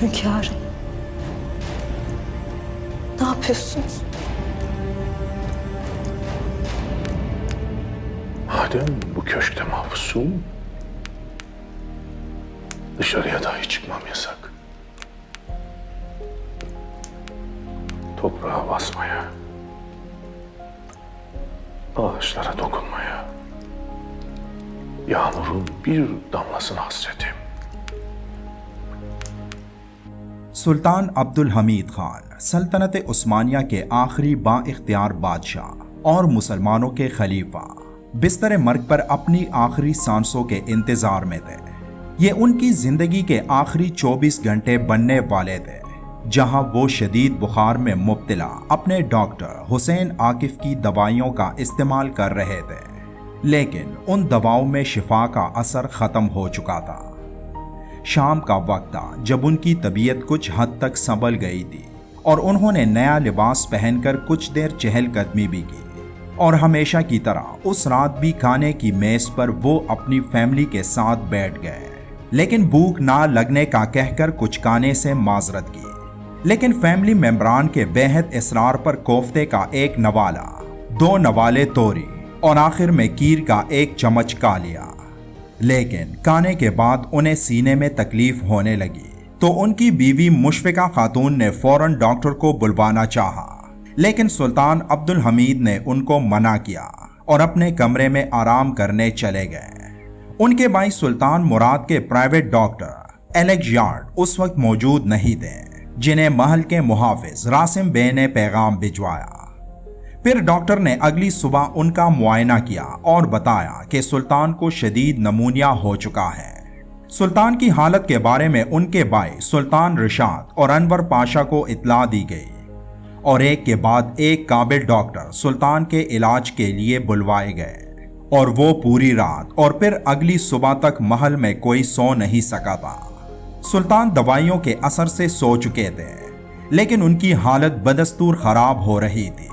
Hünkârım. Ne yapıyorsunuz? Madem bu köşkte mahpusum, dışarıya dahi çıkmam yasak. Toprağa basmaya, ağaçlara dokunmaya, yağmurun bir damlasına hasretim. सुल्तान अब्दुल हमीद खान सल्तनत उस्मानिया के आखिरी बाइख्तियार बादशाह और मुसलमानों के खलीफा बिस्तर मर्ग पर अपनी आखिरी सांसों के इंतजार में थे। ये उनकी जिंदगी के आखिरी 24 घंटे बनने वाले थे, जहां वो शदीद बुखार में मुब्तला अपने डॉक्टर हुसैन आकिफ की दवाइयों का इस्तेमाल कर रहे थे, लेकिन उन दवाओं में शिफा का असर ख़त्म हो चुका था। शाम का वक्त था जब उनकी तबीयत कुछ हद तक संभल गई थी और उन्होंने नया लिबास पहनकर कुछ देर चहलकदमी भी की और हमेशा की तरह उस रात भी खाने की मेज पर वो अपनी फैमिली के साथ बैठ गए, लेकिन भूख ना लगने का कहकर कुछ खाने से माजरत की। लेकिन फैमिली मेंबरान के बेहद इसरार पर कोफ्ते का एक नवाला, 2 नवाले तोरी और आखिर में कीर का एक चम्मच खा लिया। लेकिन खाने के बाद उन्हें सीने में तकलीफ होने लगी तो उनकी बीवी मुशफिका खातून ने फौरन डॉक्टर को बुलवाना चाहा, लेकिन सुल्तान अब्दुल हमीद ने उनको मना किया और अपने कमरे में आराम करने चले गए। उनके भाई सुल्तान मुराद के प्राइवेट डॉक्टर एलेक्स यार्ड उस वक्त मौजूद नहीं थे, जिन्हें महल के मुहाफिज रासिम बे ने पैगाम भिजवाया। फिर डॉक्टर ने अगली सुबह उनका मुआयना किया और बताया कि सुल्तान को शदीद नमूनिया हो चुका है। सुल्तान की हालत के बारे में उनके भाई सुल्तान रिशाद और अनवर पाशा को इत्तला दी गई और एक के बाद एक काबिल डॉक्टर सुल्तान के इलाज के लिए बुलवाए गए और वो पूरी रात और फिर अगली सुबह तक महल में कोई सो नहीं सका था। सुल्तान दवाइयों के असर से सो चुके थे, लेकिन उनकी हालत बदस्तूर खराब हो रही थी।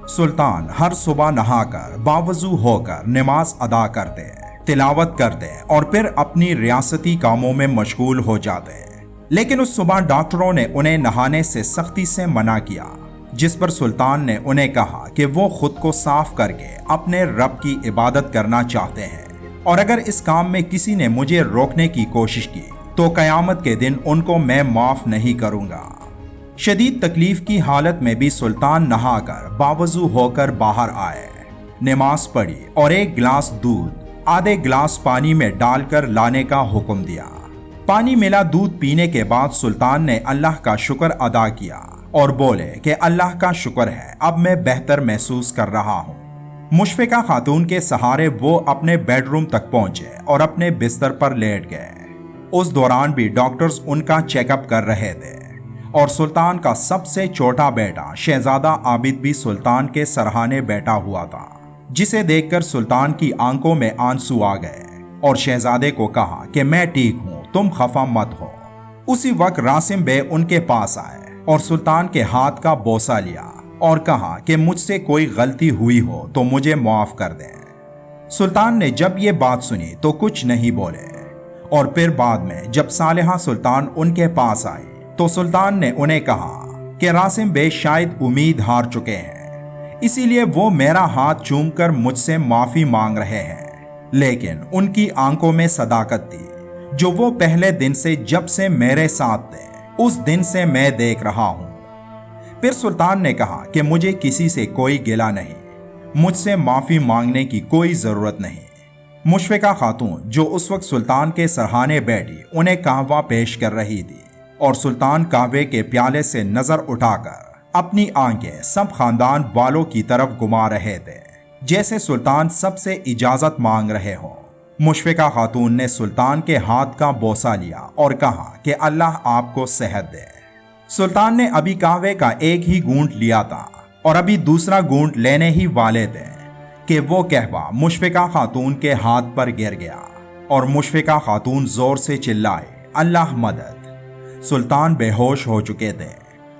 सुल्तान हर सुबह नहाकर बावजू होकर नमाज अदा करते, तिलावत करते और फिर अपनी रियासती कामों में मशगूल हो जाते, लेकिन उस सुबह डॉक्टरों ने उन्हें नहाने से सख्ती से मना किया, जिस पर सुल्तान ने उन्हें कहा कि वो खुद को साफ करके अपने रब की इबादत करना चाहते हैं और अगर इस काम में किसी ने मुझे रोकने की कोशिश की तो कयामत के दिन उनको मैं माफ नहीं करूंगा। शदीद तकलीफ की हालत में भी सुल्तान नहाकर बावजू होकर बाहर आए, नमाज पढ़ी और एक गिलास दूध आधे गिलास पानी में डालकर लाने का हुक्म दिया। पानी मिला दूध पीने के बाद सुल्तान ने अल्लाह का शुक्र अदा किया और बोले कि अल्लाह का शुक्र है, अब मैं बेहतर महसूस कर रहा हूँ। मुशफिका खातून के सहारे वो अपने बेडरूम तक पहुंचे और अपने बिस्तर पर लेट गए। उस दौरान भी डॉक्टर्स उनका चेकअप कर रहे थे और सुल्तान का सबसे छोटा बेटा शहजादा आबिद भी सुल्तान के सरहाने बैठा हुआ था, जिसे देखकर सुल्तान की आंखों में आंसू आ गए और शहजादे को कहा कि मैं ठीक हूँ, तुम खफा मत हो। उसी वक्त रासिम बे उनके पास आए और सुल्तान के हाथ का बोसा लिया और कहा कि मुझसे कोई गलती हुई हो तो मुझे माफ कर दें। सुल्तान ने जब ये बात सुनी तो कुछ नहीं बोले और फिर बाद में जब सालेहा सुल्तान उनके पास आई तो सुल्तान ने उन्हें कहा कि रासिम बे शायद उम्मीद हार चुके हैं, इसीलिए वो मेरा हाथ चूमकर मुझसे माफी मांग रहे हैं। लेकिन उनकी आंखों में सदाकत थी जो वो पहले दिन से जब से मेरे साथ थे उस दिन से मैं देख रहा हूँ। फिर सुल्तान ने कहा कि मुझे किसी से कोई गिला नहीं, मुझसे माफी मांगने की कोई जरूरत नहीं। मुशफिका खातून जो उस वक्त सुल्तान के सरहाने बैठी उन्हें कहवा पेश कर रही थी और सुल्तान कहवे के प्याले से नजर उठाकर अपनी आंखें सब खानदान वालों की तरफ घुमा रहे थे, जैसे सुल्तान सबसे इजाजत मांग रहे हों। मुशफिका खातून ने सुल्तान के हाथ का बोसा लिया और कहा कि अल्लाह आपको सेहत दे। सुल्तान ने अभी कहवे का एक ही घूंट लिया था और अभी दूसरा घूंट लेने ही वाले थे कि वो कहवा मुशफिका खातून के हाथ पर गिर गया और मुशफिका खातून जोर से चिल्लाई, अल्लाह मदद। सुल्तान बेहोश हो चुके थे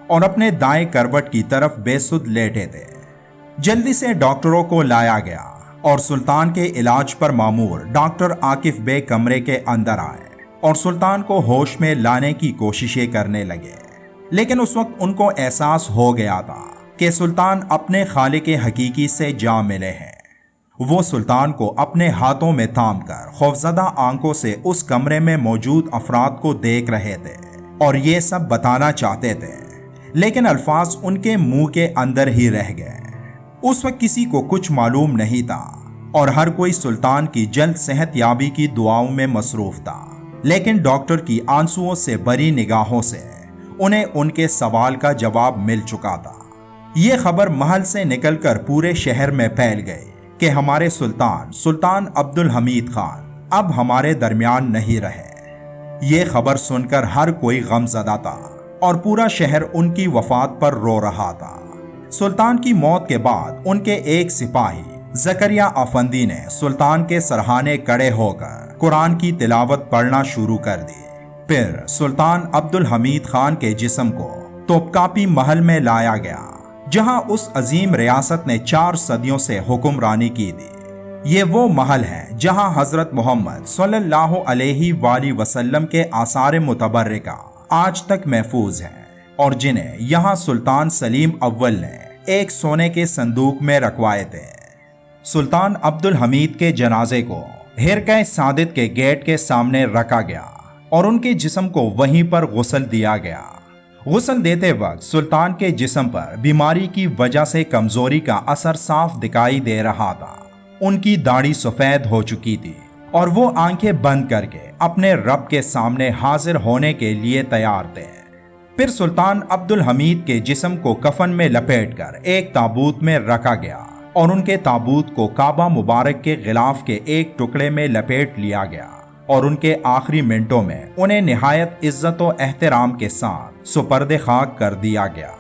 और अपने दाएं करवट की तरफ बेसुध लेटे थे। जल्दी से डॉक्टरों को लाया गया और सुल्तान के इलाज पर मामूर डॉक्टर आकिफ बे कमरे के अंदर आए اور سلطان کو ہوش میں لانے کی کوششیں کرنے لگے، لیکن اس وقت ان کو احساس ہو گیا تھا کہ سلطان اپنے خالق حقیقی سے جا ملے ہیں۔ وہ سلطان کو اپنے ہاتھوں میں تھام کر خوفزدہ آنکھوں سے اس کمرے میں موجود افراد کو دیکھ رہے تھے اور یہ سب بتانا چاہتے تھے، لیکن الفاظ ان کے منہ کے اندر ہی رہ گئے۔ اس وقت کسی کو کچھ معلوم نہیں تھا اور ہر کوئی سلطان کی جلد صحت یابی کی دعاؤں میں مصروف تھا، لیکن ڈاکٹر کی آنسوؤں سے بری نگاہوں سے انہیں ان کے سوال کا جواب مل چکا تھا۔ یہ خبر محل سے نکل کر پورے شہر میں پھیل گئی کہ ہمارے سلطان عبدالحمید خان اب ہمارے درمیان نہیں رہے۔ یہ خبر سن کر ہر کوئی غم زدہ تھا اور پورا شہر ان کی وفات پر رو رہا تھا۔ سلطان کی موت کے بعد ان کے ایک سپاہی زکریا افندی نے سلطان کے سرہانے کڑے ہو کر قرآن کی تلاوت پڑھنا شروع کر دی۔ پھر سلطان عبدالحمید خان کے جسم کو توپکاپی محل میں لایا گیا، جہاں اس عظیم ریاست نے 4 صدیوں سے حکمرانی کی تھی۔ یہ وہ محل ہے جہاں حضرت محمد صلی اللہ علیہ وآلہ وسلم کے آثار متبرکہ آج تک محفوظ ہیں اور جنہیں یہاں سلطان سلیم اول نے ایک سونے کے صندوق میں رکھوائے تھے۔ سلطان عبدالحمید کے جنازے کو حرکہ سعادت کے گیٹ کے سامنے رکھا گیا اور ان کے جسم کو وہیں پر غسل دیا گیا۔ غسل دیتے وقت سلطان کے جسم پر بیماری کی وجہ سے کمزوری کا اثر صاف دکھائی دے رہا تھا۔ ان کی داڑھی سفید ہو چکی تھی اور وہ آنکھیں بند کر کے اپنے رب کے سامنے حاضر ہونے کے لیے تیار تھے۔ پھر سلطان عبدالحمید کے جسم کو کفن میں لپیٹ کر ایک تابوت میں رکھا گیا اور ان کے تابوت کو کعبہ مبارک کے غلاف کے ایک ٹکڑے میں لپیٹ لیا گیا اور ان کے آخری منٹوں میں انہیں نہایت عزت و احترام کے ساتھ سپرد خاک کر دیا گیا۔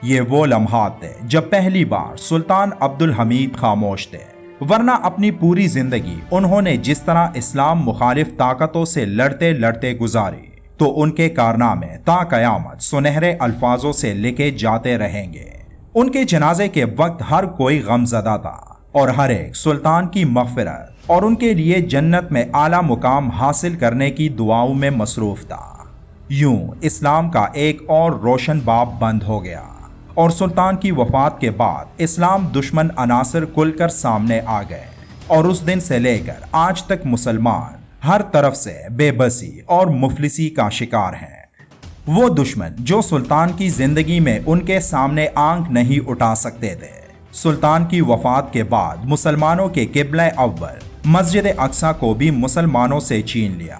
یہ وہ لمحات تھے جب پہلی بار سلطان عبدالحمید خاموش تھے، ورنہ اپنی پوری زندگی انہوں نے جس طرح اسلام مخالف طاقتوں سے لڑتے لڑتے گزاری، تو ان کے کارنامے تا قیامت سنہرے الفاظوں سے لکھے جاتے رہیں گے۔ ان کے جنازے کے وقت ہر کوئی غم زدہ تھا اور ہر ایک سلطان کی مغفرت اور ان کے لیے جنت میں اعلیٰ مقام حاصل کرنے کی دعاؤں میں مصروف تھا۔ یوں اسلام کا ایک اور روشن باب بند ہو گیا اور سلطان کی وفات کے بعد اسلام دشمن عناصر کھل کر سامنے آ گئے اور اس دن سے لے کر آج تک مسلمان ہر طرف سے بے بسی اور مفلسی کا شکار ہیں۔ وہ دشمن جو سلطان کی زندگی میں ان کے سامنے آنکھ نہیں اٹھا سکتے تھے، سلطان کی وفات کے بعد مسلمانوں کے قبلہ اول مسجد اقصی کو بھی مسلمانوں سے چھین لیا۔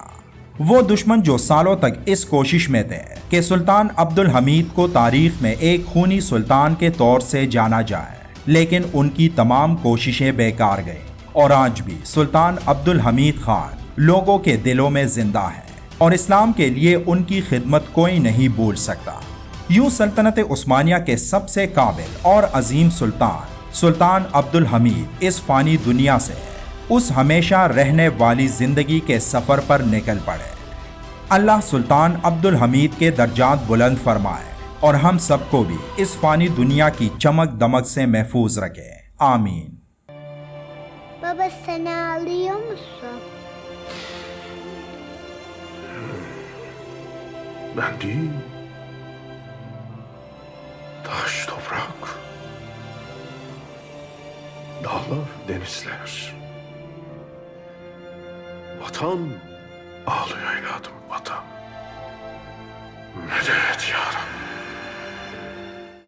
وہ دشمن جو سالوں تک اس کوشش میں تھے کہ سلطان عبدالحمید کو تاریخ میں ایک خونی سلطان کے طور سے جانا جائے، لیکن ان کی تمام کوششیں بیکار گئیں اور آج بھی سلطان عبدالحمید خان لوگوں کے دلوں میں زندہ ہے اور اسلام کے لیے ان کی خدمت کوئی نہیں بھول سکتا۔ یوں سلطنت عثمانیہ کے سب سے قابل اور عظیم سلطان عبدالحمید اس فانی دنیا سے اس ہمیشہ رہنے والی زندگی کے سفر پر نکل پڑے۔ اللہ سلطان عبدالحمید کے درجات بلند فرمائے اور ہم سب کو بھی اس فانی دنیا کی چمک دمک سے محفوظ رکھے، آمین۔ Baba sen ağlıyor musun? Ben değil. Taş, toprak. Dağlar, denizler. Vatan ağlıyor evladım, vatan. Medet ya Rabbi.